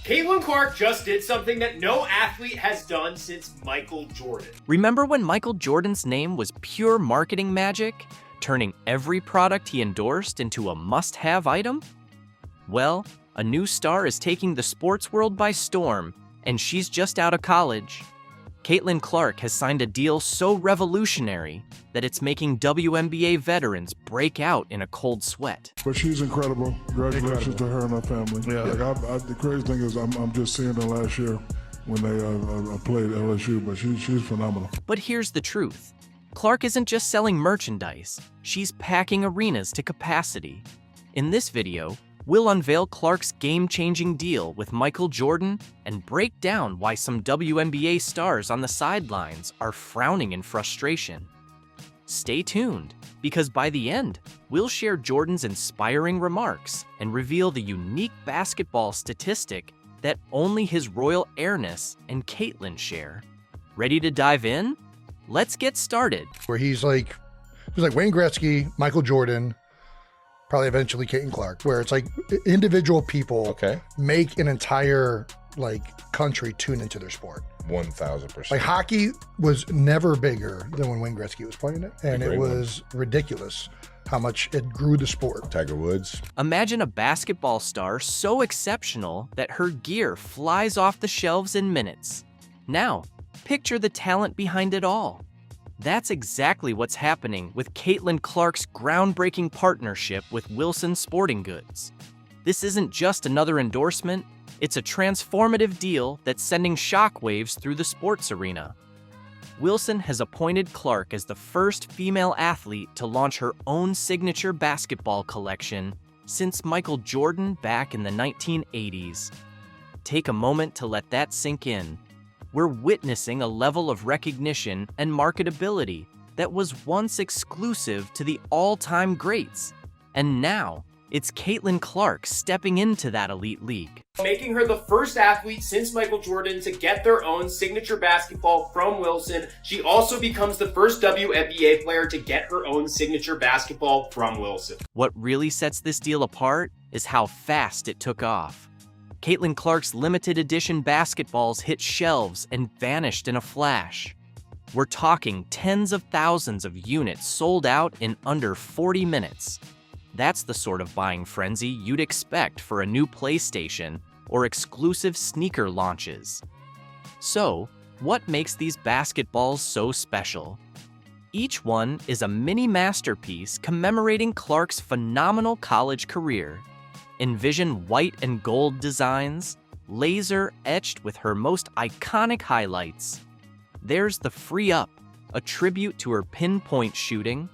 Caitlin Clark just did something that no athlete has done since Michael Jordan. Remember when Michael Jordan's name was pure marketing magic, turning every product he endorsed into a must-have item? Well, a new star is taking the sports world by storm, and she's just out of college. Caitlin Clark has signed a deal so revolutionary that it's making WNBA veterans break out in a cold sweat. But she's incredible. Congratulations to her and her family. Yeah. The crazy thing is I'm just seeing her last year when they played LSU, but she's phenomenal. But here's the truth. Clark isn't just selling merchandise. She's packing arenas to capacity. In this video, we'll unveil Clark's game-changing deal with Michael Jordan and break down why some WNBA stars on the sidelines are frowning in frustration. Stay tuned, because by the end, we'll share Jordan's inspiring remarks and reveal the unique basketball statistic that only his royal airness and Caitlin share. Ready to dive in? Let's get started. Where he's like Wayne Gretzky, Michael Jordan, probably eventually Caitlin Clark, where it's like individual people make an entire country tune into their sport. 1,000%. Like hockey was never bigger than when Wayne Gretzky was playing it, and it was ridiculous how much it grew the sport. Tiger Woods. Imagine a basketball star so exceptional that her gear flies off the shelves in minutes. Now, picture the talent behind it all. That's exactly what's happening with Caitlin Clark's groundbreaking partnership with Wilson Sporting Goods. This isn't just another endorsement, it's a transformative deal that's sending shockwaves through the sports arena. Wilson has appointed Clark as the first female athlete to launch her own signature basketball collection since Michael Jordan back in the 1980s. Take a moment to let that sink in. We're witnessing a level of recognition and marketability that was once exclusive to the all-time greats. And now, it's Caitlin Clark stepping into that elite league. Making her the first athlete since Michael Jordan to get their own signature basketball from Wilson. She also becomes the first WNBA player to get her own signature basketball from Wilson. What really sets this deal apart is how fast it took off. Caitlin Clark's limited edition basketballs hit shelves and vanished in a flash. We're talking tens of thousands of units sold out in under 40 minutes. That's the sort of buying frenzy you'd expect for a new PlayStation or exclusive sneaker launches. So, what makes these basketballs so special? Each one is a mini masterpiece commemorating Clark's phenomenal college career. Envision white and gold designs, laser etched with her most iconic highlights. There's the Free Up, a tribute to her pinpoint shooting,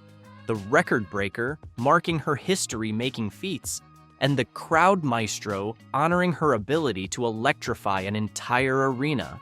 the Record Breaker, marking her history-making feats, and the Crowd Maestro, honoring her ability to electrify an entire arena.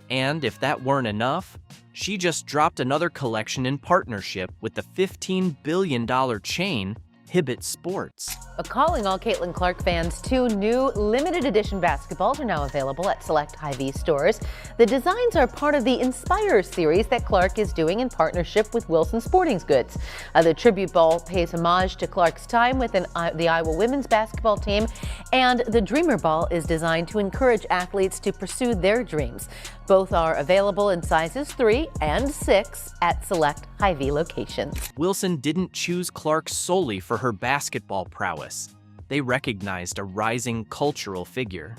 And if that weren't enough, she just dropped another collection in partnership with the $15 billion chain Hibbett Sports. Calling all Caitlin Clark fans, 2 new limited edition basketballs are now available at select Hy-Vee stores. The designs are part of the Inspire series that Clark is doing in partnership with Wilson Sporting Goods. The tribute ball pays homage to Clark's time with the Iowa women's basketball team, and the Dreamer ball is designed to encourage athletes to pursue their dreams. Both are available in sizes 3 and 6 at select Hy-Vee locations. Wilson didn't choose Clark solely for her basketball prowess. They recognized a rising cultural figure.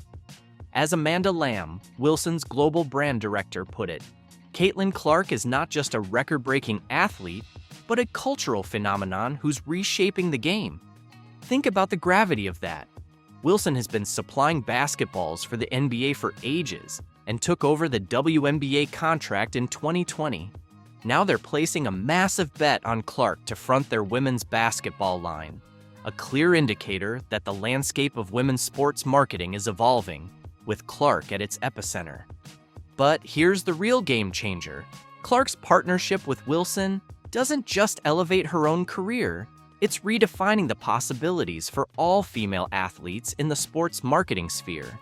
As Amanda Lamb, Wilson's global brand director, put it, Caitlin Clark is not just a record-breaking athlete, but a cultural phenomenon who's reshaping the game. Think about the gravity of that. Wilson has been supplying basketballs for the NBA for ages and took over the WNBA contract in 2020. Now they're placing a massive bet on Clark to front their women's basketball line, a clear indicator that the landscape of women's sports marketing is evolving, with Clark at its epicenter. But here's the real game changer. Clark's partnership with Wilson doesn't just elevate her own career, it's redefining the possibilities for all female athletes in the sports marketing sphere.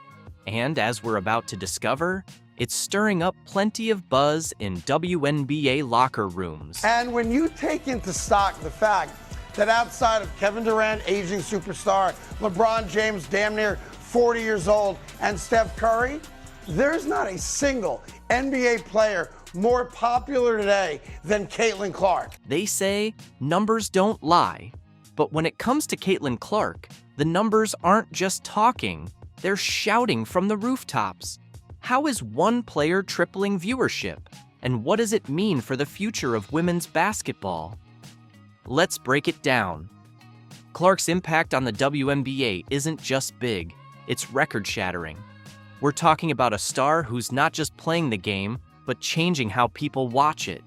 And as we're about to discover, it's stirring up plenty of buzz in WNBA locker rooms. And when you take into stock the fact that outside of Kevin Durant, aging superstar, LeBron James, damn near 40 years old, and Steph Curry, there's not a single NBA player more popular today than Caitlin Clark. They say numbers don't lie, but when it comes to Caitlin Clark, the numbers aren't just talking, they're shouting from the rooftops. How is one player tripling viewership, and what does it mean for the future of women's basketball? Let's break it down. Clark's impact on the WNBA isn't just big, it's record-shattering. We're talking about a star who's not just playing the game, but changing how people watch it.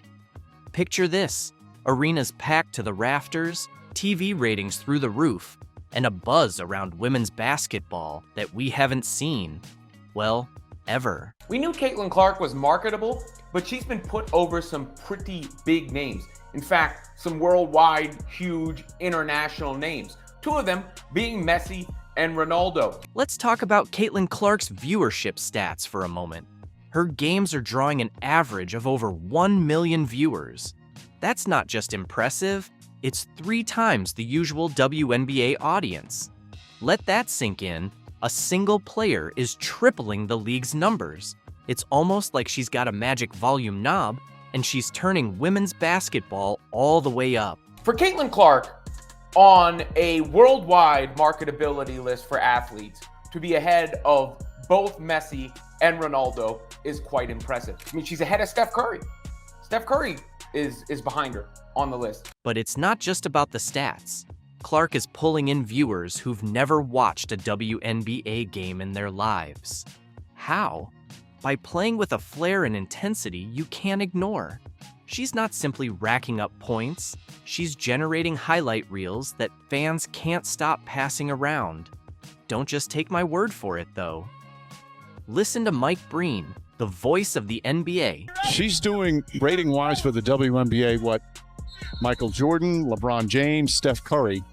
Picture this: arenas packed to the rafters, TV ratings through the roof, and a buzz around women's basketball that we haven't seen, well, ever. We knew Caitlin Clark was marketable, but she's been put over some pretty big names. In fact, some worldwide, huge, international names. Two of them being Messi and Ronaldo. Let's talk about Caitlin Clark's viewership stats for a moment. Her games are drawing an average of over 1 million viewers. That's not just impressive, it's 3 times the usual WNBA audience. Let that sink in. A single player is tripling the league's numbers. It's almost like she's got a magic volume knob, and she's turning women's basketball all the way up. For Caitlin Clark, on a worldwide marketability list for athletes, to be ahead of both Messi and Ronaldo is quite impressive. I mean, she's ahead of Steph Curry. Steph Curry is behind her on the list. But it's not just about the stats. Clark is pulling in viewers who've never watched a WNBA game in their lives. How? By playing with a flair and intensity you can't ignore. She's not simply racking up points, she's generating highlight reels that fans can't stop passing around. Don't just take my word for it, though. Listen to Mike Breen, the voice of the NBA. She's doing rating-wise for the WNBA what Michael Jordan, LeBron James, Steph Curry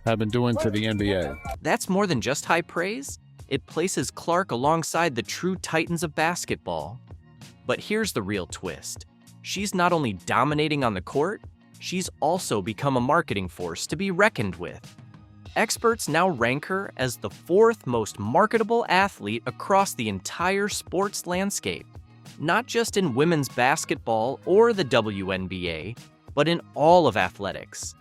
have been doing for the NBA. That's more than just high praise. It places Clark alongside the true titans of basketball. But here's the real twist. She's not only dominating on the court, she's also become a marketing force to be reckoned with. Experts now rank her as the 4th most marketable athlete across the entire sports landscape, not just in women's basketball or the WNBA, but in all of athletics.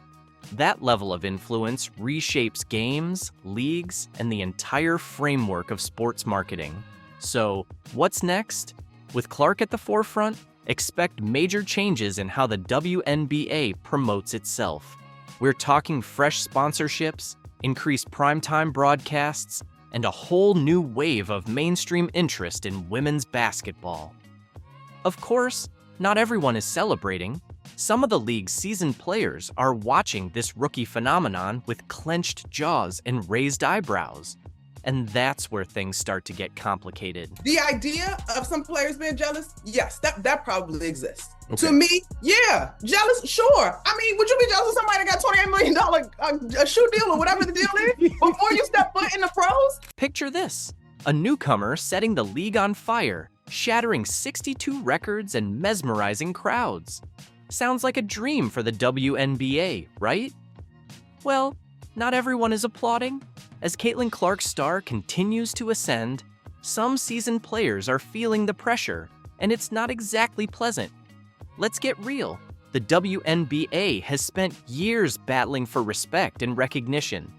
That level of influence reshapes games, leagues, and the entire framework of sports marketing. So, what's next? With Clark at the forefront, expect major changes in how the WNBA promotes itself. We're talking fresh sponsorships, increased primetime broadcasts, and a whole new wave of mainstream interest in women's basketball. Of course, not everyone is celebrating. Some of the league's seasoned players are watching this rookie phenomenon with clenched jaws and raised eyebrows. And that's where things start to get complicated. The idea of some players being jealous, yes, that probably exists. Okay. To me, yeah, jealous, sure. I mean, would you be jealous of somebody that got $28 million a shoe deal or whatever the deal is before you step foot in the pros? Picture this, a newcomer setting the league on fire, shattering 62 records and mesmerizing crowds. Sounds like a dream for the WNBA, right? Well, not everyone is applauding. As Caitlin Clark's star continues to ascend, some seasoned players are feeling the pressure, and it's not exactly pleasant. Let's get real. The WNBA has spent years battling for respect and recognition.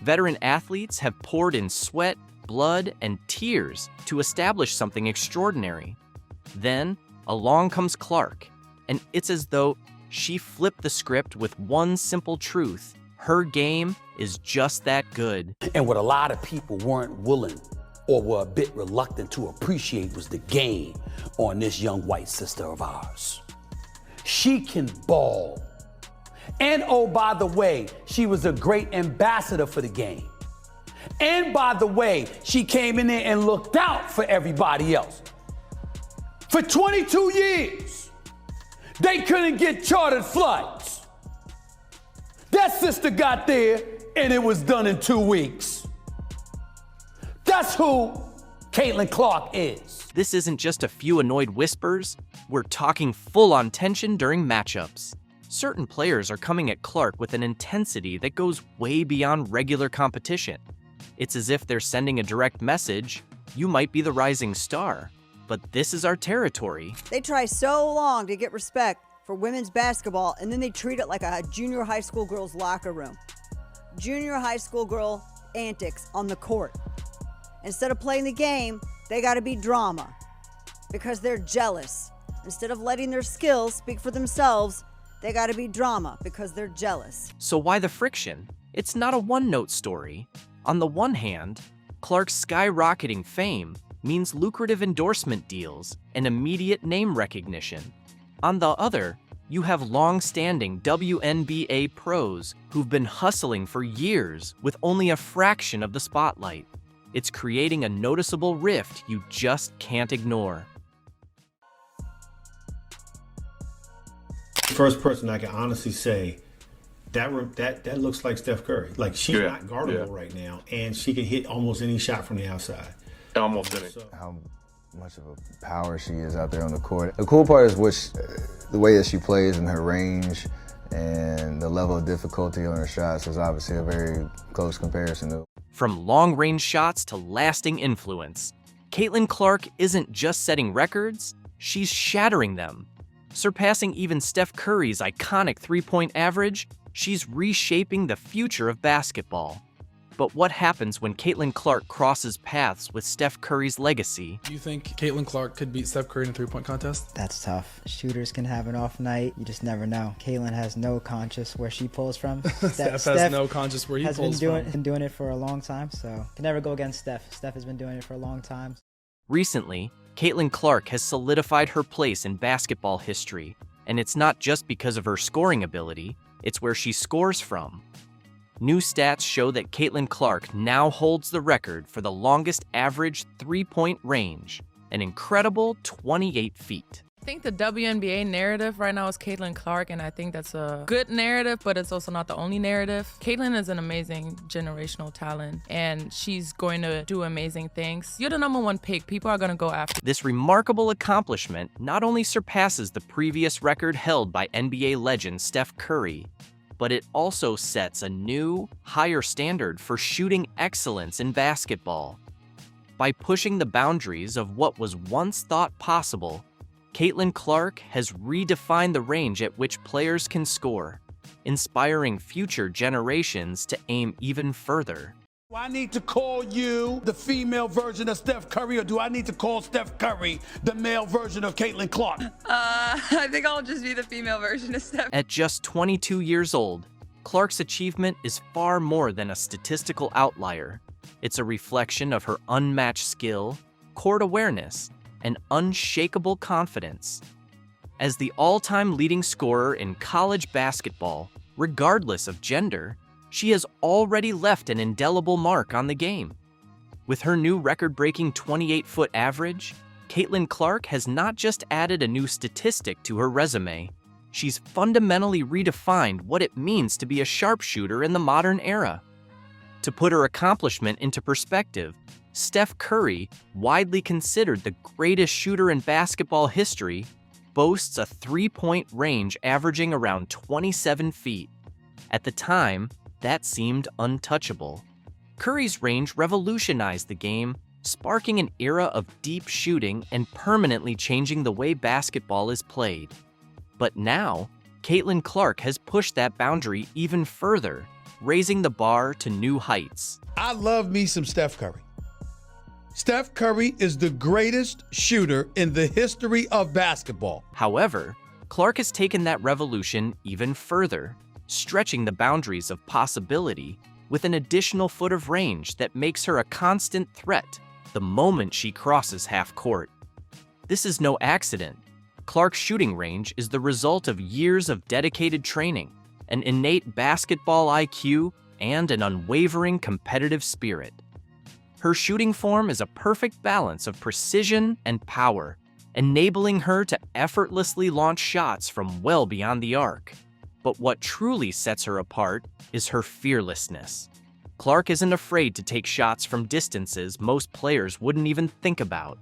Veteran athletes have poured in sweat, blood, and tears to establish something extraordinary. Then, along comes Clark, and it's as though she flipped the script with one simple truth. Her game is just that good. And what a lot of people weren't willing or were a bit reluctant to appreciate was the game on this young white sister of ours. She can ball. And oh, by the way, she was a great ambassador for the game. And by the way, she came in there and looked out for everybody else. For 22 years, they couldn't get chartered flights. That sister got there, and it was done in 2 weeks. That's who Caitlin Clark is. This isn't just a few annoyed whispers. We're talking full-on tension during matchups. Certain players are coming at Clark with an intensity that goes way beyond regular competition. It's as if they're sending a direct message, you might be the rising star, but this is our territory. They try so long to get respect for women's basketball, and then they treat it like a junior high school girl's locker room. Junior high school girl antics on the court. Instead of playing the game, they gotta be drama because they're jealous. Instead of letting their skills speak for themselves, they gotta be drama because they're jealous. So why the friction? It's not a one-note story. On the one hand, Clark's skyrocketing fame means lucrative endorsement deals and immediate name recognition. On the other, you have long-standing WNBA pros who've been hustling for years with only a fraction of the spotlight. It's creating a noticeable rift you just can't ignore. First person I can honestly say that looks like Steph Curry. Like, she's not guardable right now, and she can hit almost any shot from the outside. Almost did it. So, how much of a power she is out there on the court. The cool part is the way that she plays and her range and the level of difficulty on her shots is obviously a very close comparison. From long-range shots to lasting influence, Caitlin Clark isn't just setting records, she's shattering them. Surpassing even Steph Curry's iconic three-point average, she's reshaping the future of basketball. But what happens when Caitlin Clark crosses paths with Steph Curry's legacy? Do you think Caitlin Clark could beat Steph Curry in a three-point contest? That's tough. Shooters can have an off night. You just never know. Caitlin has no conscience where she pulls from. Steph has no conscience where he pulls from. Been doing it for a long time, so can never go against Steph. Steph has been doing it for a long time. Recently, Caitlin Clark has solidified her place in basketball history, and it's not just because of her scoring ability, it's where she scores from. New stats show that Caitlin Clark now holds the record for the longest average three-point range, an incredible 28 feet. I think the WNBA narrative right now is Caitlin Clark, and I think that's a good narrative, but it's also not the only narrative. Caitlin is an amazing generational talent, and she's going to do amazing things. You're the number one pick. People are going to go after. This remarkable accomplishment not only surpasses the previous record held by NBA legend Steph Curry, but it also sets a new, higher standard for shooting excellence in basketball. By pushing the boundaries of what was once thought possible, Caitlin Clark has redefined the range at which players can score, inspiring future generations to aim even further. Do I need to call you the female version of Steph Curry, or do I need to call Steph Curry the male version of Caitlin Clark? I think I'll just be the female version of Steph. At just 22 years old, Clark's achievement is far more than a statistical outlier. It's a reflection of her unmatched skill, court awareness, and unshakable confidence. As the all-time leading scorer in college basketball, regardless of gender, she has already left an indelible mark on the game. With her new record-breaking 28-foot average, Caitlin Clark has not just added a new statistic to her resume, she's fundamentally redefined what it means to be a sharpshooter in the modern era. To put her accomplishment into perspective, Steph Curry, widely considered the greatest shooter in basketball history, boasts a three-point range averaging around 27 feet. At the time, that seemed untouchable. Curry's range revolutionized the game, sparking an era of deep shooting and permanently changing the way basketball is played. But now, Caitlin Clark has pushed that boundary even further, raising the bar to new heights. I love me some Steph Curry. Steph Curry is the greatest shooter in the history of basketball. However, Clark has taken that revolution even further, stretching the boundaries of possibility with an additional foot of range that makes her a constant threat the moment she crosses half court. This is no accident. Clark's shooting range is the result of years of dedicated training, an innate basketball IQ, and an unwavering competitive spirit. Her shooting form is a perfect balance of precision and power, enabling her to effortlessly launch shots from well beyond the arc. But what truly sets her apart is her fearlessness. Clark isn't afraid to take shots from distances most players wouldn't even think about.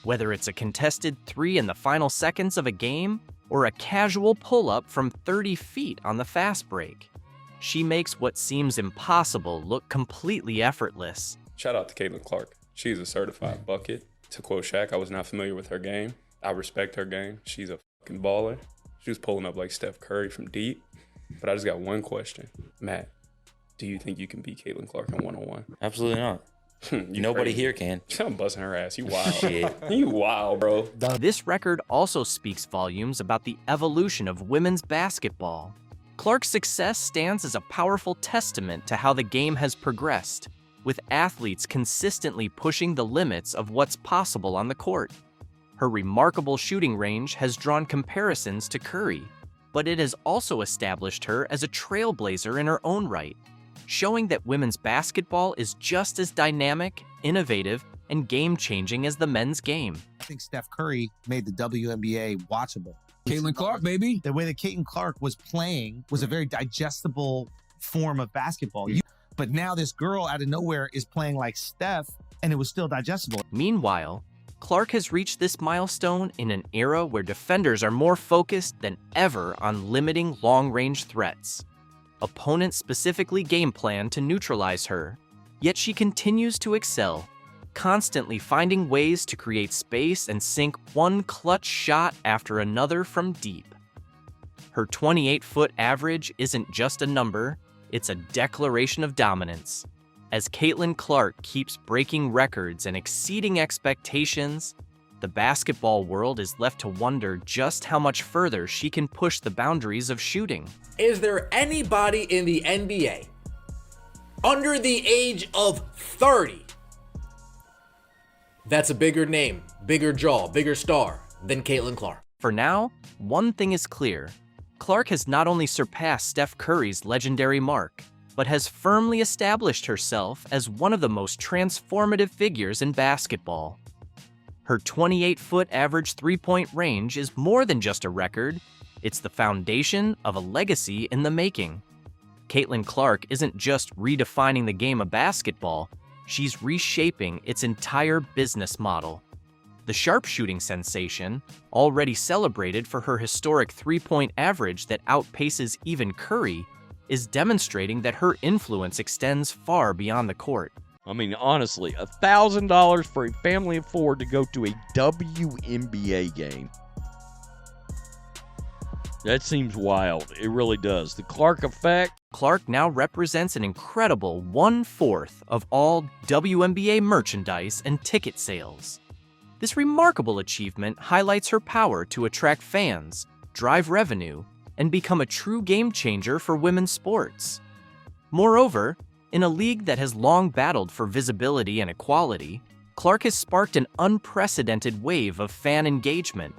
Whether it's a contested three in the final seconds of a game or a casual pull-up from 30 feet on the fast break, she makes what seems impossible look completely effortless. Shout out to Caitlin Clark. She's a certified bucket. To quote Shaq, I was not familiar with her game. I respect her game. She's a fucking baller. She was pulling up like Steph Curry from deep. But I just got one question. Matt, do you think you can beat Caitlin Clark in one-on-one? Absolutely not. Nobody here can. I'm busting her ass. You wild. Shit. You wild, bro. This record also speaks volumes about the evolution of women's basketball. Clark's success stands as a powerful testament to how the game has progressed, with athletes consistently pushing the limits of what's possible on the court. Her remarkable shooting range has drawn comparisons to Curry, but it has also established her as a trailblazer in her own right, showing that women's basketball is just as dynamic, innovative, and game-changing as the men's game. I think Steph Curry made the WNBA watchable. Caitlin Clark, baby. The way that Caitlin Clark was playing was a very digestible form of basketball. But now this girl out of nowhere is playing like Steph, and it was still digestible. Meanwhile, Clark has reached this milestone in an era where defenders are more focused than ever on limiting long-range threats. Opponents specifically game plan to neutralize her, yet she continues to excel, constantly finding ways to create space and sink one clutch shot after another from deep. Her 28-foot average isn't just a number, it's a declaration of dominance. As Caitlin Clark keeps breaking records and exceeding expectations, the basketball world is left to wonder just how much further she can push the boundaries of shooting. Is there anybody in the NBA under the age of 30 that's a bigger name, bigger jaw, bigger star than Caitlin Clark? For now, one thing is clear. Clark has not only surpassed Steph Curry's legendary mark, but has firmly established herself as one of the most transformative figures in basketball. Her 28-foot average three-point range is more than just a record, it's the foundation of a legacy in the making. Caitlin Clark isn't just redefining the game of basketball, she's reshaping its entire business model. The sharpshooting sensation, already celebrated for her historic three-point average that outpaces even Curry, is demonstrating that her influence extends far beyond the court. I mean, honestly, $1,000 for a family of four to go to a WNBA game. That seems wild. It really does. The Clark effect. Clark now represents an incredible 1/4 of all WNBA merchandise and ticket sales. This remarkable achievement highlights her power to attract fans, drive revenue, and become a true game changer for women's sports. Moreover, in a league that has long battled for visibility and equality, Clark has sparked an unprecedented wave of fan engagement.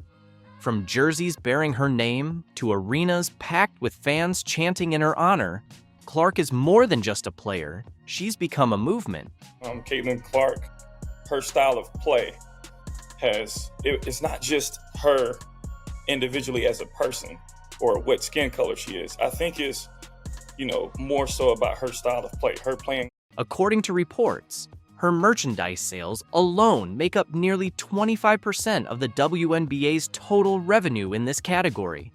From jerseys bearing her name to arenas packed with fans chanting in her honor, Clark is more than just a player. She's become a movement. Caitlin Clark, her style of play it's not just her individually as a person or what skin color she is. I think it's, more so about her style of play, her playing. According to reports, her merchandise sales alone make up nearly 25% of the WNBA's total revenue in this category,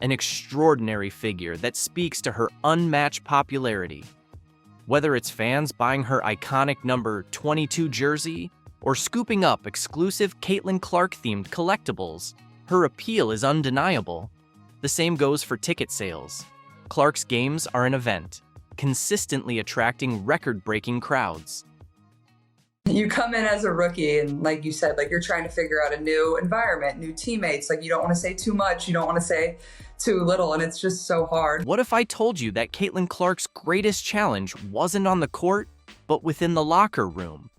an extraordinary figure that speaks to her unmatched popularity. Whether it's fans buying her iconic number 22 jersey or scooping up exclusive Caitlin Clark-themed collectibles, her appeal is undeniable. The same goes for ticket sales. Clark's games are an event, consistently attracting record-breaking crowds. You come in as a rookie and like you said, you're trying to figure out a new environment, new teammates. You don't want to say too much. You don't want to say too little. And it's just so hard. What if I told you that Caitlin Clark's greatest challenge wasn't on the court, but within the locker room?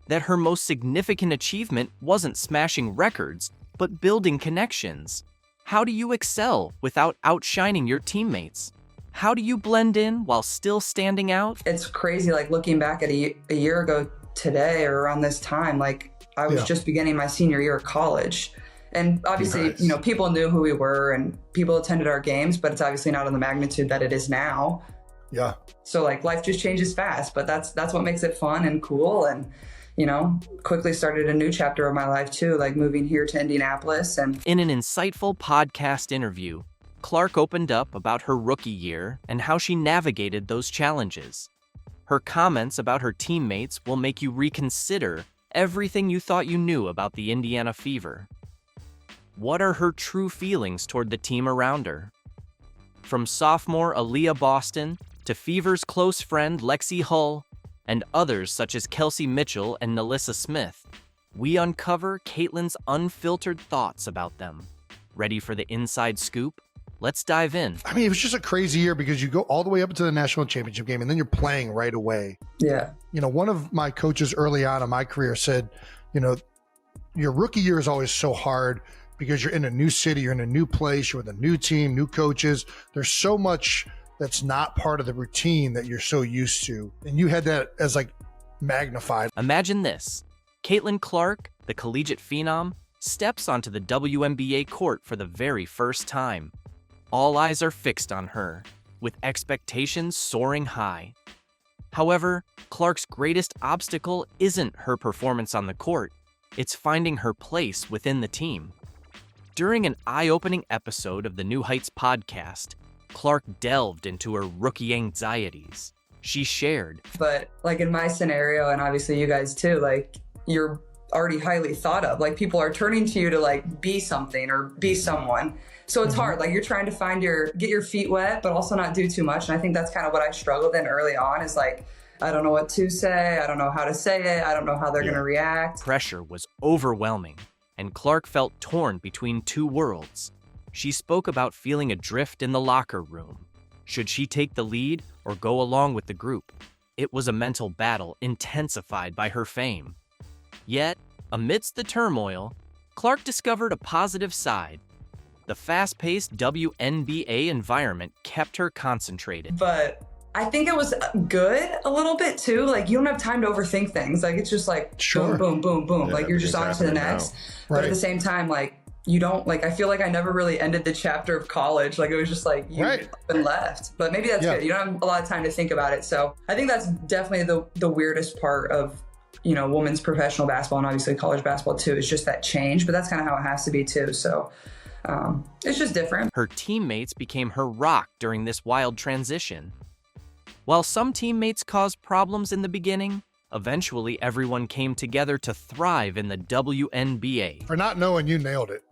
That her most significant achievement wasn't smashing records, but building connections? How do you excel without outshining your teammates? How do you blend in while still standing out? It's crazy, looking back at a year ago today or around this time, I was just beginning my senior year of college. And obviously, people knew who we were and people attended our games, but it's obviously not on the magnitude that it is now. Yeah. So life just changes fast, but that's what makes it fun and cool. And, quickly started a new chapter of my life too, moving here to Indianapolis. And in an insightful podcast interview, Clark opened up about her rookie year and how she navigated those challenges. Her comments about her teammates will make you reconsider everything you thought you knew about the Indiana Fever. What are her true feelings toward the team around her? From sophomore Aaliyah Boston to Fever's close friend Lexi Hull and others such as Kelsey Mitchell and Nalissa Smith, we uncover Caitlin's unfiltered thoughts about them. Ready for the inside scoop? Let's dive in. I mean, it was just a crazy year because you go all the way up into the national championship game and then you're playing right away. Yeah. You know, one of my coaches early on in my career said, you know, your rookie year is always so hard because you're in a new city, you're in a new place, you're with a new team, new coaches. There's so much that's not part of the routine that you're so used to. And you had that as like magnified. Imagine this. Caitlin Clark, the collegiate phenom, steps onto the WNBA court for the very first time. All eyes are fixed on her, with expectations soaring high. However, Clark's greatest obstacle isn't her performance on the court, it's finding her place within the team. During an eye-opening episode of the New Heights podcast, Clark delved into her rookie anxieties. She shared, But like in my scenario, and obviously you guys too, like you're already highly thought of. Like people are turning to you to like be something or be someone. So it's hard. Like you're trying to get your feet wet, but also not do too much. And I think that's kind of what I struggled in early on is like, I don't know what to say. I don't know how to say it. I don't know how they're going to react. Pressure was overwhelming, and Clark felt torn between two worlds. She spoke about feeling adrift in the locker room. Should she take the lead or go along with the group? It was a mental battle intensified by her fame. Yet, amidst the turmoil, Clark discovered a positive side. The fast-paced WNBA environment kept her concentrated. But I think it was good a little bit too. Like you don't have time to overthink things. Like it's just like boom, boom, boom, boom. Yeah, like you're just on to the next. But at the same time, like you don't like, I feel like I never really ended the chapter of college. Like it was just like you up and left. But maybe that's good. You don't have a lot of time to think about it. So I think that's definitely the weirdest part of, you know, women's professional basketball and obviously college basketball too. Is just that change. But that's kind of how it has to be too. So it's just different. Her teammates became her rock during this wild transition. While some teammates caused problems in the beginning, eventually everyone came together to thrive in the WNBA. For not knowing, you nailed it.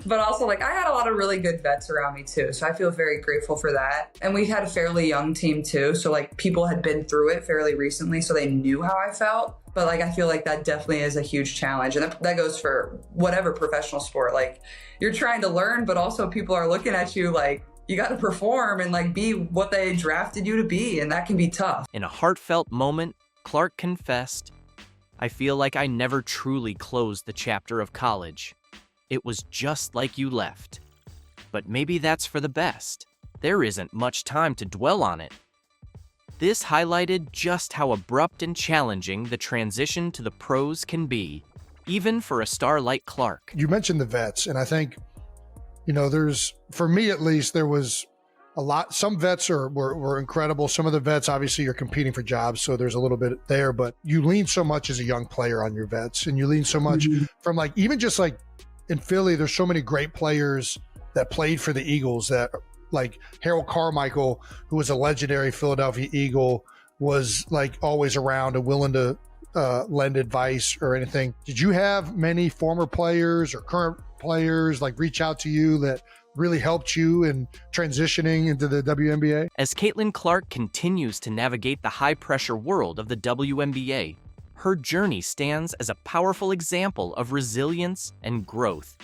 But also, like, I had a lot of really good vets around me too. So I feel very grateful for that. And we had a fairly young team too. So like people had been through it fairly recently, so they knew how I felt. But like, I feel like that definitely is a huge challenge. And that goes for whatever professional sport. Like you're trying to learn, but also people are looking at you like, you got to perform and like be what they drafted you to be. And that can be tough. In a heartfelt moment, Clark confessed, "I feel like I never truly closed the chapter of college. It was just like you left. But maybe that's for the best. There isn't much time to dwell on it." This highlighted just how abrupt and challenging the transition to the pros can be, even for a star like Clark. You mentioned the vets, and I think, you know, for me at least, there was a lot. Some vets were incredible. Some of the vets, obviously, you're competing for jobs, so there's a little bit there, but you lean so much as a young player on your vets, and you lean so much from like, even just like in Philly, there's so many great players that played for the Eagles that like Harold Carmichael, who was a legendary Philadelphia Eagle, was like always around and willing to lend advice or anything. Did you have many former players or current players like reach out to you that really helped you in transitioning into the WNBA? As Caitlin Clark continues to navigate the high-pressure world of the WNBA, her journey stands as a powerful example of resilience and growth.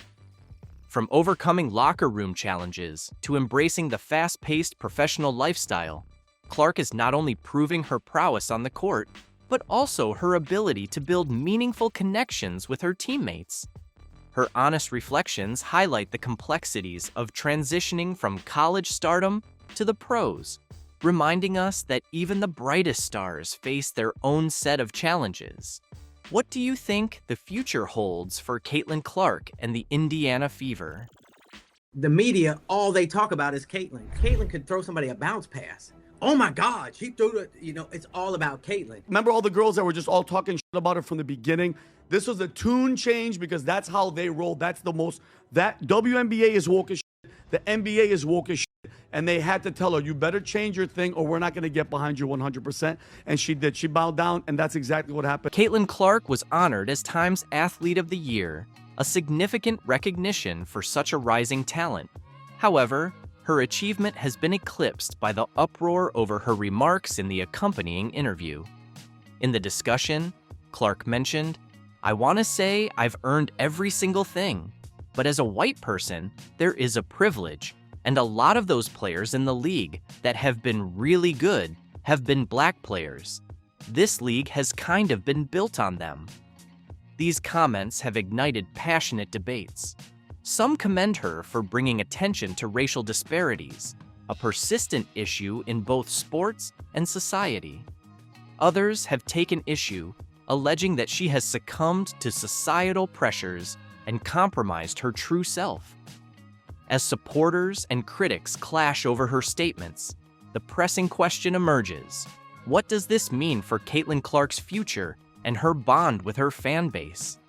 From overcoming locker room challenges to embracing the fast-paced professional lifestyle, Clark is not only proving her prowess on the court, but also her ability to build meaningful connections with her teammates. Her honest reflections highlight the complexities of transitioning from college stardom to the pros, reminding us that even the brightest stars face their own set of challenges. What do you think the future holds for Caitlin Clark and the Indiana Fever? The media, all they talk about is Caitlin. Caitlin could throw somebody a bounce pass. Oh my God, she threw it. You know, it's all about Caitlin. Remember all the girls that were just all talking shit about her from the beginning? This was a tune change because that's how they roll. That WNBA is woke as shit. The NBA is woke as shit. and they had to tell her, you better change your thing or we're not going to get behind you 100%. And she did. She bowed down, and that's exactly what happened. Caitlin Clark was honored as Time's Athlete of the Year, a significant recognition for such a rising talent. However, her achievement has been eclipsed by the uproar over her remarks in the accompanying interview. In the discussion, Clark mentioned, "I want to say I've earned every single thing, but as a white person, there is a privilege, and a lot of those players in the league that have been really good have been black players. This league has kind of been built on them." These comments have ignited passionate debates. Some commend her for bringing attention to racial disparities, a persistent issue in both sports and society. Others have taken issue, alleging that she has succumbed to societal pressures and compromised her true self. As supporters and critics clash over her statements, the pressing question emerges: what does this mean for Caitlin Clark's future and her bond with her fan base?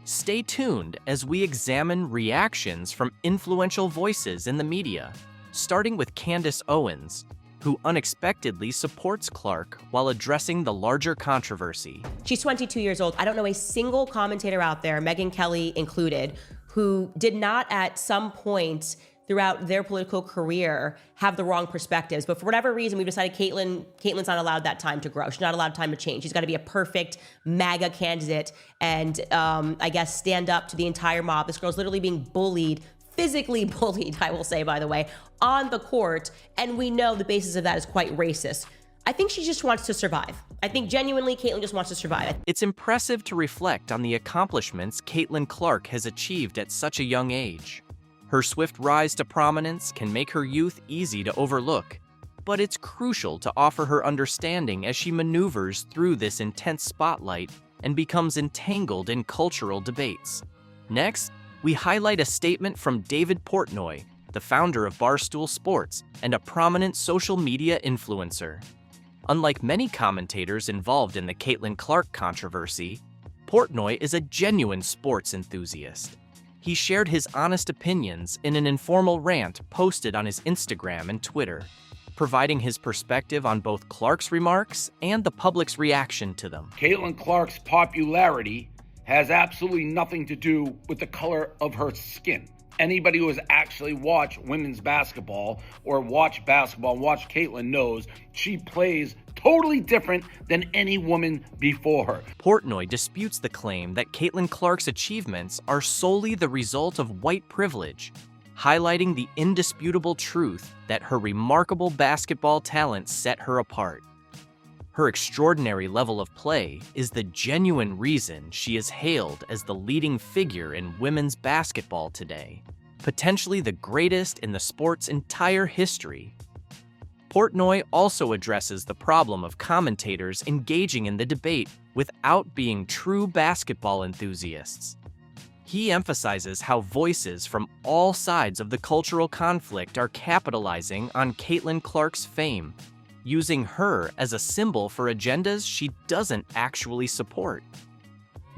Stay tuned as we examine reactions from influential voices in the media, starting with Candace Owens, who unexpectedly supports Clark while addressing the larger controversy. She's 22 years old. I don't know a single commentator out there, Megyn Kelly included, who did not at some point throughout their political career have the wrong perspectives. But for whatever reason, we've decided Caitlyn's not allowed that time to grow. She's not allowed time to change. She's got to be a perfect MAGA candidate and I guess stand up to the entire mob. This girl's literally being bullied, physically bullied, I will say, by the way, on the court. And we know the basis of that is quite racist. I think she just wants to survive. I think genuinely Caitlyn just wants to survive. It's impressive to reflect on the accomplishments Caitlin Clark has achieved at such a young age. Her swift rise to prominence can make her youth easy to overlook, but it's crucial to offer her understanding as she maneuvers through this intense spotlight and becomes entangled in cultural debates. Next, we highlight a statement from David Portnoy, the founder of Barstool Sports and a prominent social media influencer. Unlike many commentators involved in the Caitlin Clark controversy, Portnoy is a genuine sports enthusiast. He shared his honest opinions in an informal rant posted on his Instagram and Twitter, providing his perspective on both Clark's remarks and the public's reaction to them. Caitlin Clark's popularity has absolutely nothing to do with the color of her skin. Anybody who has actually watched women's basketball or watched basketball and watched Caitlin knows she plays totally different than any woman before her. Portnoy disputes the claim that Caitlin Clark's achievements are solely the result of white privilege, highlighting the indisputable truth that her remarkable basketball talent set her apart. Her extraordinary level of play is the genuine reason she is hailed as the leading figure in women's basketball today, potentially the greatest in the sport's entire history. Portnoy also addresses the problem of commentators engaging in the debate without being true basketball enthusiasts. He emphasizes how voices from all sides of the cultural conflict are capitalizing on Caitlin Clark's fame, using her as a symbol for agendas she doesn't actually support.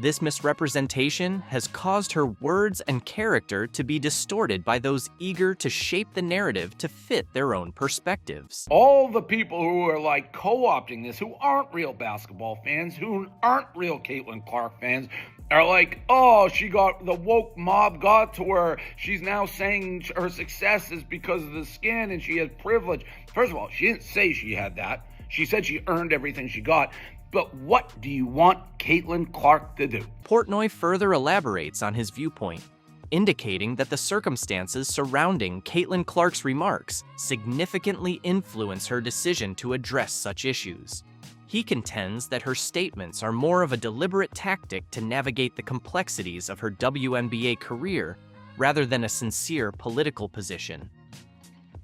This misrepresentation has caused her words and character to be distorted by those eager to shape the narrative to fit their own perspectives. All the people who are like co-opting this, who aren't real basketball fans, who aren't real Caitlin Clark fans, are like, oh, the woke mob got to her. She's now saying her success is because of the skin and she has privilege. First of all, she didn't say she had that. She said she earned everything she got. But what do you want Caitlin Clark to do? Portnoy further elaborates on his viewpoint, indicating that the circumstances surrounding Caitlin Clark's remarks significantly influence her decision to address such issues. He contends that her statements are more of a deliberate tactic to navigate the complexities of her WNBA career rather than a sincere political position.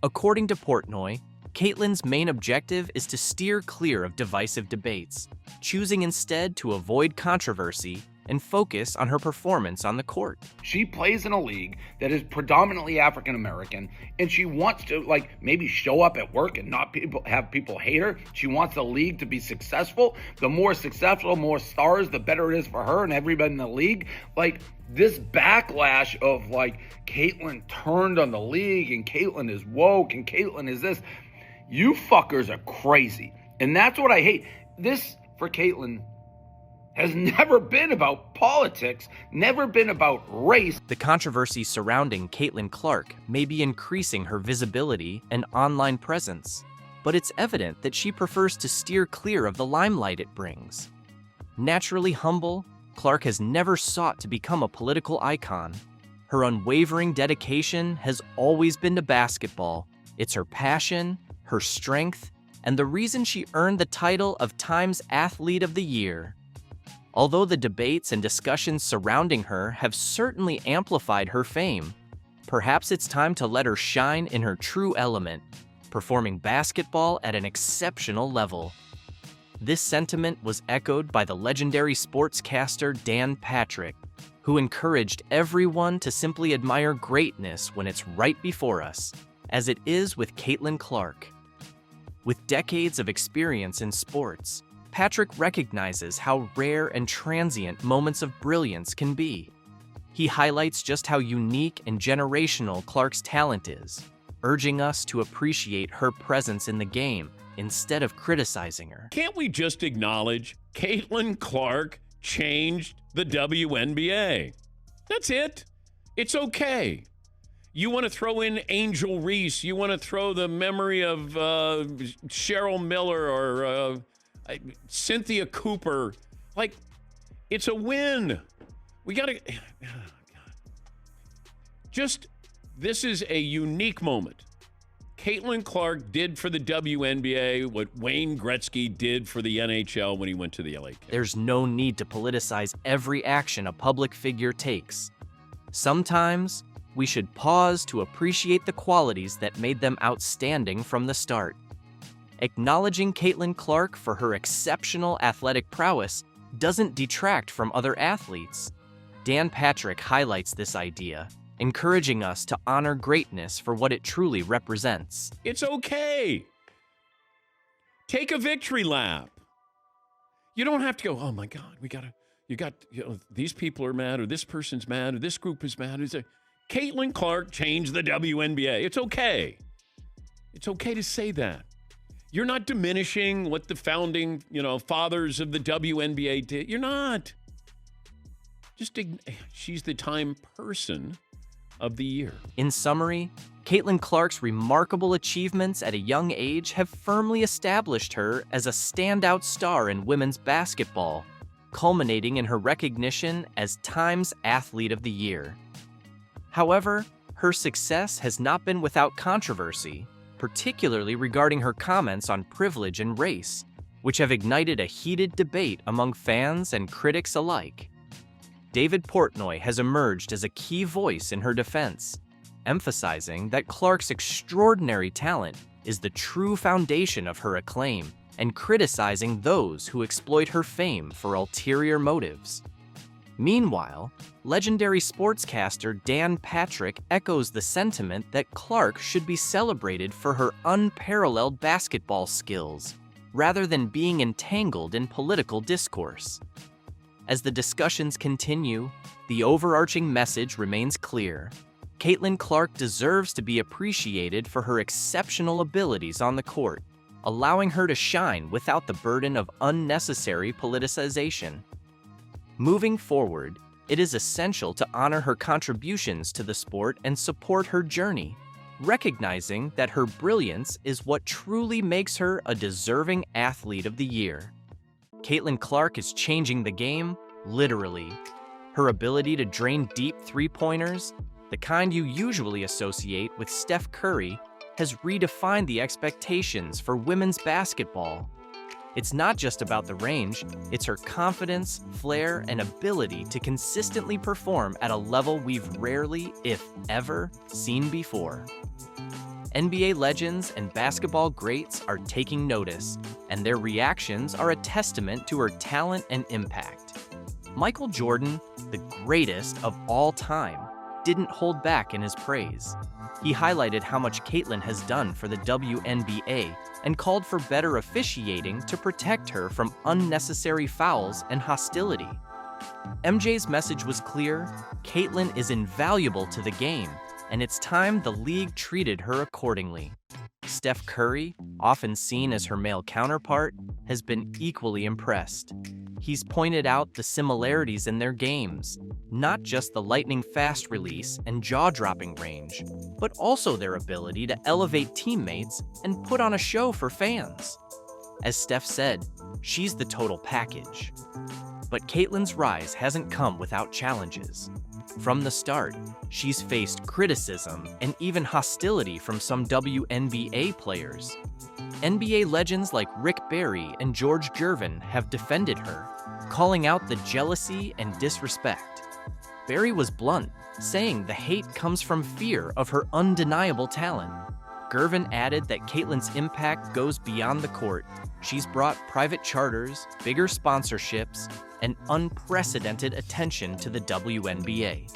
According to Portnoy, Caitlin's main objective is to steer clear of divisive debates, choosing instead to avoid controversy and focus on her performance on the court. She plays in a league that is predominantly African American, and she wants to maybe show up at work and not have people hate her. She wants the league to be successful. The more successful, more stars, the better it is for her and everybody in the league. This backlash of Caitlyn turned on the league and Caitlyn is woke and Caitlyn is this. You fuckers are crazy. And that's what I hate. This, for Caitlyn, has never been about politics, never been about race. The controversy surrounding Caitlyn Clark may be increasing her visibility and online presence, but it's evident that she prefers to steer clear of the limelight it brings. Naturally humble, Clark has never sought to become a political icon. Her unwavering dedication has always been to basketball. It's her passion, her strength, and the reason she earned the title of Time's Athlete of the Year. Although the debates and discussions surrounding her have certainly amplified her fame, perhaps it's time to let her shine in her true element, performing basketball at an exceptional level. This sentiment was echoed by the legendary sportscaster Dan Patrick, who encouraged everyone to simply admire greatness when it's right before us, as it is with Caitlyn Clark. With decades of experience in sports, Patrick recognizes how rare and transient moments of brilliance can be. He highlights just how unique and generational Clark's talent is, urging us to appreciate her presence in the game instead of criticizing her. Can't we just acknowledge Caitlyn Clark changed the WNBA? That's it. It's okay. You want to throw in Angel Reese. You want to throw the memory of Cheryl Miller or Cynthia Cooper. It's a win. We got to... This is a unique moment. Caitlyn Clark did for the WNBA what Wayne Gretzky did for the NHL when he went to the LA Kings. There's no need to politicize every action a public figure takes. Sometimes, we should pause to appreciate the qualities that made them outstanding from the start. Acknowledging Caitlyn Clark for her exceptional athletic prowess doesn't detract from other athletes. Dan Patrick highlights this idea, encouraging us to honor greatness for what it truly represents. It's okay. Take a victory lap. You don't have to go, oh my God, these people are mad, or this person's mad, or this group is mad. Caitlyn Clark changed the WNBA. It's okay. It's okay to say that. You're not diminishing what the founding, fathers of the WNBA did. You're not. She's the Time Person of the Year. In summary, Caitlyn Clark's remarkable achievements at a young age have firmly established her as a standout star in women's basketball, culminating in her recognition as Time's Athlete of the Year. However, her success has not been without controversy, particularly regarding her comments on privilege and race, which have ignited a heated debate among fans and critics alike. David Portnoy has emerged as a key voice in her defense, emphasizing that Clark's extraordinary talent is the true foundation of her acclaim and criticizing those who exploit her fame for ulterior motives. Meanwhile, legendary sportscaster Dan Patrick echoes the sentiment that Clark should be celebrated for her unparalleled basketball skills, rather than being entangled in political discourse. As the discussions continue, the overarching message remains clear. Caitlyn Clark deserves to be appreciated for her exceptional abilities on the court, allowing her to shine without the burden of unnecessary politicization. Moving forward, it is essential to honor her contributions to the sport and support her journey, recognizing that her brilliance is what truly makes her a deserving Athlete of the Year. Caitlyn Clark is changing the game, literally. Her ability to drain deep three-pointers, the kind you usually associate with Steph Curry, has redefined the expectations for women's basketball. It's not just about the range, it's her confidence, flair, and ability to consistently perform at a level we've rarely, if ever, seen before. NBA legends and basketball greats are taking notice, and their reactions are a testament to her talent and impact. Michael Jordan, the greatest of all time, didn't hold back in his praise. He highlighted how much Caitlin has done for the WNBA and called for better officiating to protect her from unnecessary fouls and hostility. MJ's message was clear: Caitlin is invaluable to the game, and it's time the league treated her accordingly. Steph Curry, often seen as her male counterpart, has been equally impressed. He's pointed out the similarities in their games, not just the lightning-fast release and jaw-dropping range, but also their ability to elevate teammates and put on a show for fans. As Steph said, she's the total package. But Caitlin's rise hasn't come without challenges. From the start, she's faced criticism and even hostility from some WNBA players. NBA legends like Rick Barry and George Gervin have defended her, calling out the jealousy and disrespect. Barry was blunt, saying the hate comes from fear of her undeniable talent. Gervin added that Caitlin's impact goes beyond the court. She's brought private charters, bigger sponsorships, and unprecedented attention to the WNBA.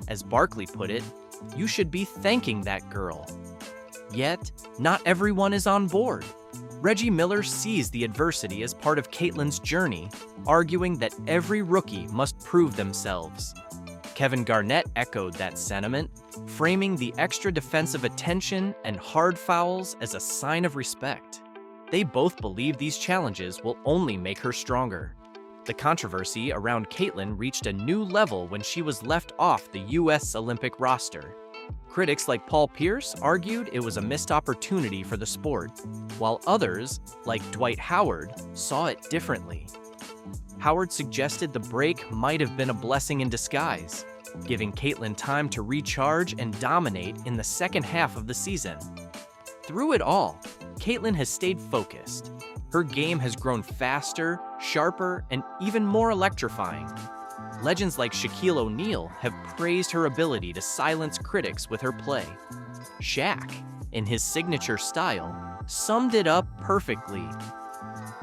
As Barkley put it, you should be thanking that girl. Yet, not everyone is on board. Reggie Miller sees the adversity as part of Caitlin's journey, arguing that every rookie must prove themselves. Kevin Garnett echoed that sentiment, framing the extra defensive attention and hard fouls as a sign of respect. They both believe these challenges will only make her stronger. The controversy around Caitlin reached a new level when she was left off the U.S. Olympic roster. Critics like Paul Pierce argued it was a missed opportunity for the sport, while others, like Dwight Howard, saw it differently. Howard suggested the break might have been a blessing in disguise, giving Caitlin time to recharge and dominate in the second half of the season. Through it all, Caitlin has stayed focused. Her game has grown faster, sharper, and even more electrifying. Legends like Shaquille O'Neal have praised her ability to silence critics with her play. Shaq, in his signature style, summed it up perfectly.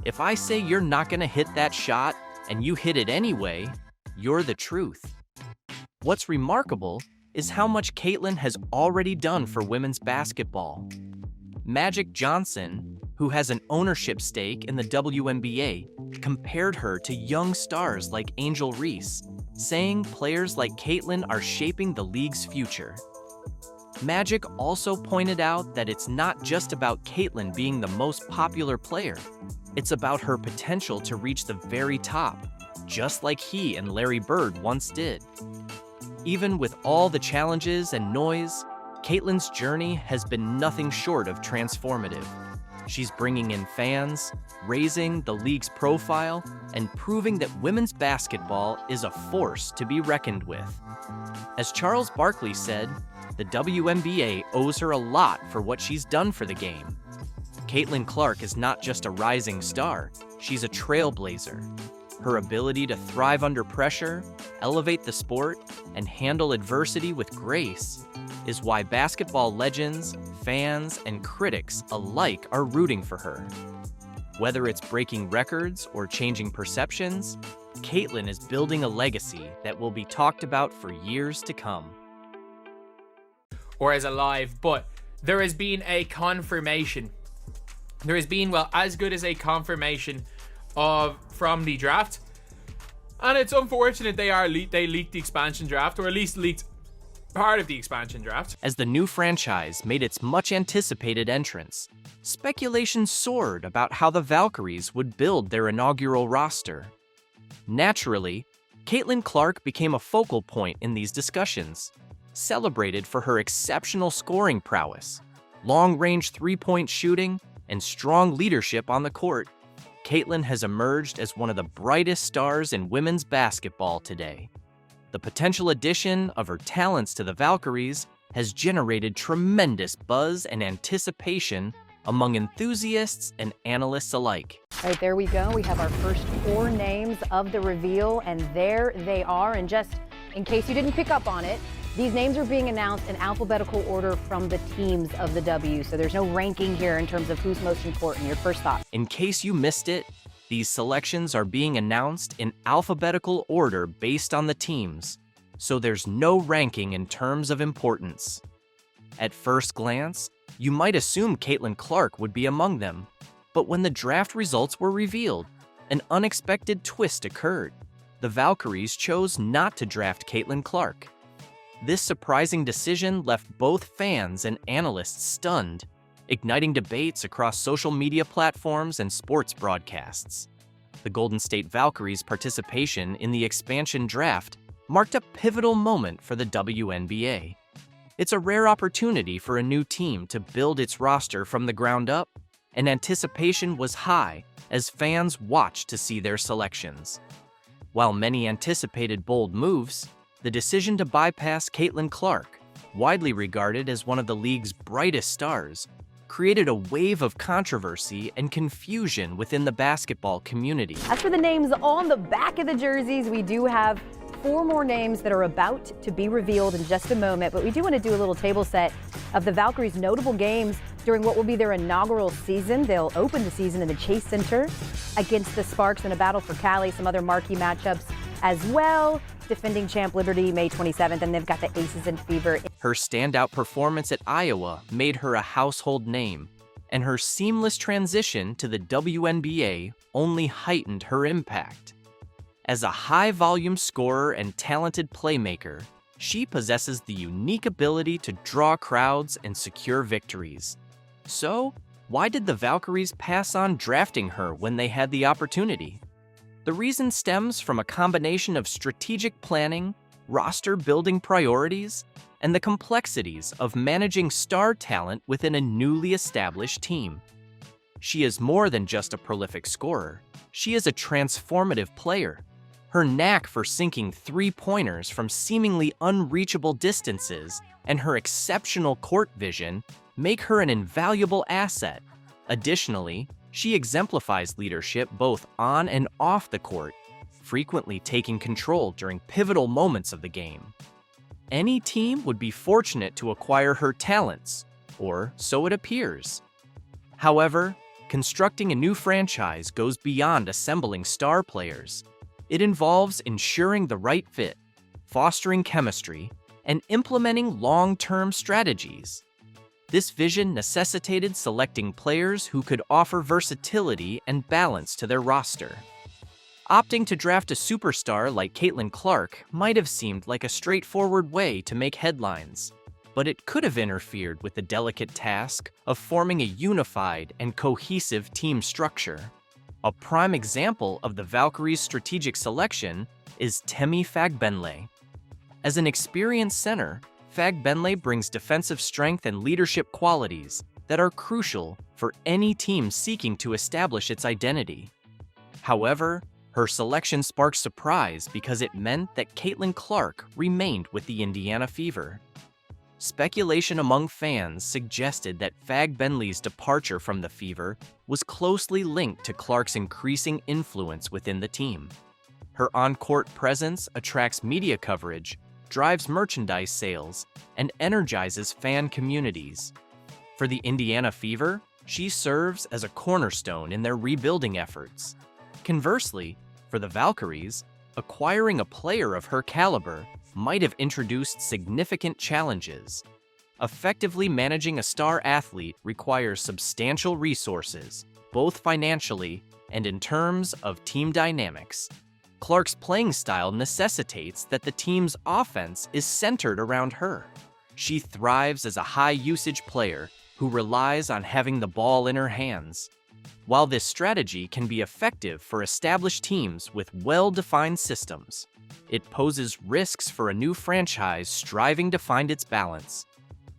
If I say you're not gonna hit that shot and you hit it anyway, you're the truth. What's remarkable is how much Caitlin has already done for women's basketball. Magic Johnson, who has an ownership stake in the WNBA, compared her to young stars like Angel Reese, saying players like Caitlin are shaping the league's future. Magic also pointed out that it's not just about Caitlin being the most popular player, it's about her potential to reach the very top, just like he and Larry Bird once did. Even with all the challenges and noise, Caitlin's journey has been nothing short of transformative. She's bringing in fans, raising the league's profile, and proving that women's basketball is a force to be reckoned with. As Charles Barkley said, the WNBA owes her a lot for what she's done for the game. Caitlin Clark is not just a rising star, she's a trailblazer. Her ability to thrive under pressure, elevate the sport, and handle adversity with grace is why basketball legends, fans, and critics alike are rooting for her. Whether it's breaking records or changing perceptions, Caitlin is building a legacy that will be talked about for years to come. Or as alive, but there has been a confirmation. There has been, well, as good as a confirmation from the draft. And it's unfortunate they leaked the expansion draft, or at least leaked part of the expansion draft. As the new franchise made its much-anticipated entrance, speculation soared about how the Valkyries would build their inaugural roster. Naturally, Caitlin Clark became a focal point in these discussions, celebrated for her exceptional scoring prowess, long-range three-point shooting, and strong leadership on the court. Caitlin has emerged as one of the brightest stars in women's basketball today. The potential addition of her talents to the Valkyries has generated tremendous buzz and anticipation among enthusiasts and analysts alike. All right, there we go. We have our first 4 names of the reveal, and there they are. And just in case you didn't pick up on it, these names are being announced in alphabetical order from the teams of the W, so there's no ranking here in terms of who's most important. Your first thought? In case you missed it, These selections are being announced in alphabetical order based on the teams, so there's no ranking in terms of importance. At first glance, you might assume Caitlin Clark would be among them, but when the draft results were revealed, an unexpected twist occurred. The Valkyries chose not to draft Caitlin Clark. This surprising decision left both fans and analysts stunned, igniting debates across social media platforms and sports broadcasts. The Golden State Valkyries' participation in the expansion draft marked a pivotal moment for the WNBA. It's a rare opportunity for a new team to build its roster from the ground up, and anticipation was high as fans watched to see their selections. While many anticipated bold moves, the decision to bypass Caitlin Clark, widely regarded as one of the league's brightest stars, created a wave of controversy and confusion within the basketball community. As for the names on the back of the jerseys, we do have 4 more names that are about to be revealed in just a moment, but we do want to do a little table set of the Valkyries' notable games during what will be their inaugural season. They'll open the season in the Chase Center against the Sparks in a battle for Cali, some other marquee matchups as well. Defending champ Liberty May 27th, and they've got the Aces and Fever. Her standout performance at Iowa made her a household name, and her seamless transition to the WNBA only heightened her impact. As a high-volume scorer and talented playmaker, she possesses the unique ability to draw crowds and secure victories. So, why did the Valkyries pass on drafting her when they had the opportunity? The reason stems from a combination of strategic planning, roster-building priorities, and the complexities of managing star talent within a newly established team. She is more than just a prolific scorer. She is a transformative player. Her knack for sinking three-pointers from seemingly unreachable distances and her exceptional court vision make her an invaluable asset. Additionally, she exemplifies leadership both on and off the court, frequently taking control during pivotal moments of the game. Any team would be fortunate to acquire her talents, or so it appears. However, constructing a new franchise goes beyond assembling star players. It involves ensuring the right fit, fostering chemistry, and implementing long-term strategies. This vision necessitated selecting players who could offer versatility and balance to their roster. Opting to draft a superstar like Caitlin Clark might have seemed like a straightforward way to make headlines, but it could have interfered with the delicate task of forming a unified and cohesive team structure. A prime example of the Valkyries' strategic selection is Temi Fagbenle. As an experienced center, Fagbenle brings defensive strength and leadership qualities that are crucial for any team seeking to establish its identity. However, her selection sparked surprise because it meant that Caitlin Clark remained with the Indiana Fever. Speculation among fans suggested that Fagbenle's departure from the Fever was closely linked to Clark's increasing influence within the team. Her on-court presence attracts media coverage, drives merchandise sales, and energizes fan communities. For the Indiana Fever, she serves as a cornerstone in their rebuilding efforts. Conversely, for the Valkyries, acquiring a player of her caliber might have introduced significant challenges. Effectively managing a star athlete requires substantial resources, both financially and in terms of team dynamics. Clark's playing style necessitates that the team's offense is centered around her. She thrives as a high-usage player who relies on having the ball in her hands. While this strategy can be effective for established teams with well-defined systems, it poses risks for a new franchise striving to find its balance.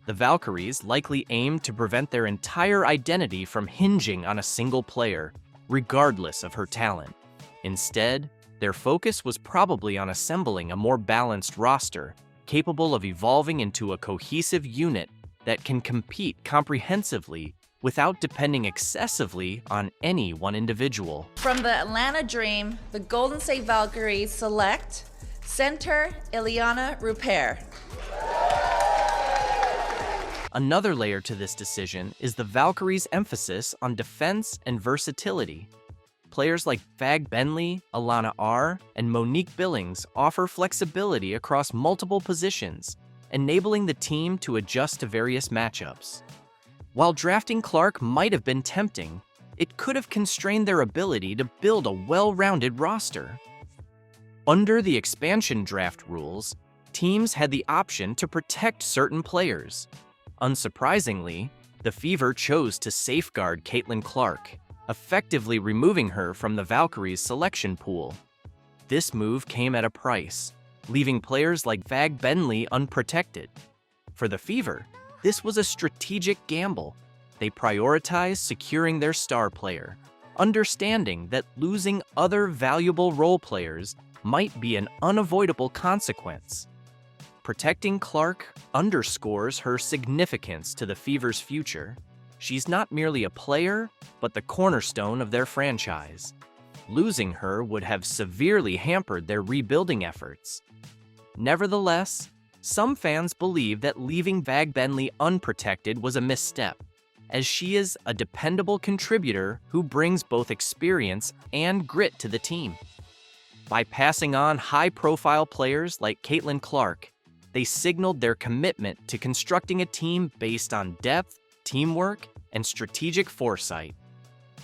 The Valkyries likely aimed to prevent their entire identity from hinging on a single player, regardless of her talent. Instead, their focus was probably on assembling a more balanced roster, capable of evolving into a cohesive unit that can compete comprehensively without depending excessively on any one individual. From the Atlanta Dream, the Golden State Valkyries select center Ileana Rupert. Another layer to this decision is the Valkyries' emphasis on defense and versatility. Players like Fag Benley, Alana R., and Monique Billings offer flexibility across multiple positions, enabling the team to adjust to various matchups. While drafting Clark might have been tempting, it could have constrained their ability to build a well-rounded roster. Under the expansion draft rules, teams had the option to protect certain players. Unsurprisingly, the Fever chose to safeguard Caitlin Clark, effectively removing her from the Valkyries' selection pool. This move came at a price, leaving players like Fag Benley unprotected. For the Fever, this was a strategic gamble. They prioritized securing their star player, understanding that losing other valuable role players might be an unavoidable consequence. Protecting Clark underscores her significance to the Fever's future. She's not merely a player, but the cornerstone of their franchise. Losing her would have severely hampered their rebuilding efforts. Nevertheless, some fans believe that leaving Fag Benley unprotected was a misstep, as she is a dependable contributor who brings both experience and grit to the team. By passing on high-profile players like Caitlin Clark, they signaled their commitment to constructing a team based on depth, teamwork, and strategic foresight.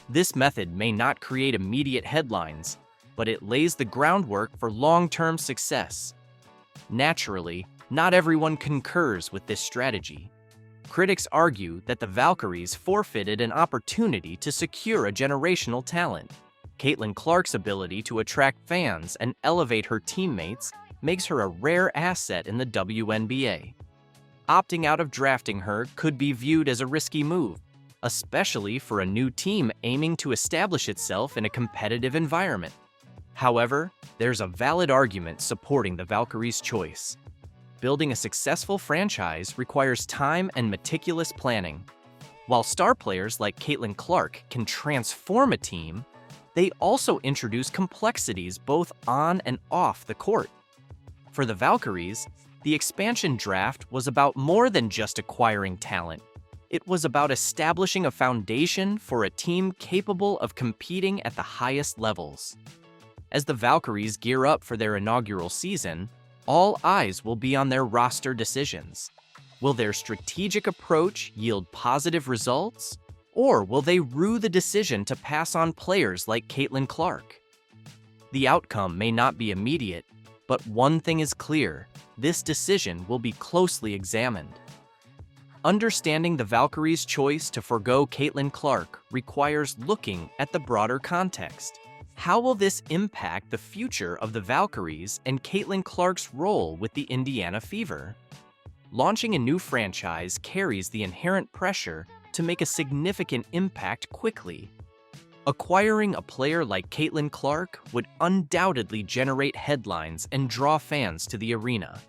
This method may not create immediate headlines, but it lays the groundwork for long-term success. Naturally, not everyone concurs with this strategy. Critics argue that the Valkyries forfeited an opportunity to secure a generational talent. Caitlin Clark's ability to attract fans and elevate her teammates makes her a rare asset in the WNBA. Opting out of drafting her could be viewed as a risky move, especially for a new team aiming to establish itself in a competitive environment. However, there's a valid argument supporting the Valkyries' choice. Building a successful franchise requires time and meticulous planning. While star players like Caitlin Clark can transform a team, they also introduce complexities both on and off the court. For the Valkyries, the expansion draft was about more than just acquiring talent. It was about establishing a foundation for a team capable of competing at the highest levels. As the Valkyries gear up for their inaugural season, all eyes will be on their roster decisions. Will their strategic approach yield positive results, or will they rue the decision to pass on players like Caitlin Clark? The outcome may not be immediate, but one thing is clear: this decision will be closely examined. Understanding the Valkyries' choice to forgo Caitlin Clark requires looking at the broader context. How will this impact the future of the Valkyries and Caitlin Clark's role with the Indiana Fever? Launching a new franchise carries the inherent pressure to make a significant impact quickly. Acquiring a player like Caitlin Clark would undoubtedly generate headlines and draw fans to the arena.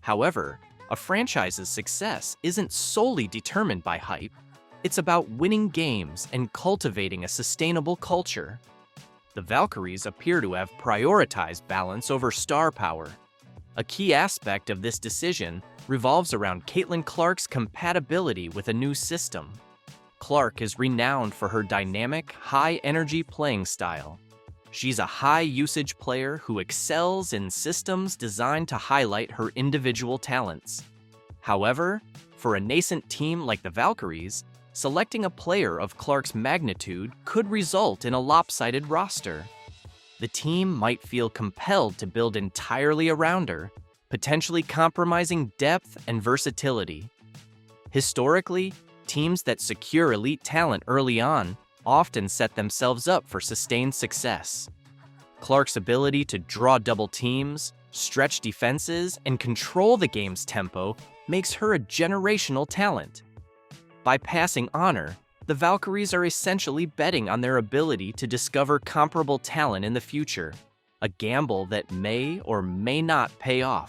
However, a franchise's success isn't solely determined by hype. It's about winning games and cultivating a sustainable culture. The Valkyries appear to have prioritized balance over star power. A key aspect of this decision revolves around Caitlin Clark's compatibility with a new system. Clark is renowned for her dynamic, high-energy playing style. She's a high-usage player who excels in systems designed to highlight her individual talents. However, for a nascent team like the Valkyries, selecting a player of Clark's magnitude could result in a lopsided roster. The team might feel compelled to build entirely around her, potentially compromising depth and versatility. Historically, teams that secure elite talent early on often set themselves up for sustained success. Clark's ability to draw double teams, stretch defenses, and control the game's tempo makes her a generational talent. By passing on her, the Valkyries are essentially betting on their ability to discover comparable talent in the future, a gamble that may or may not pay off.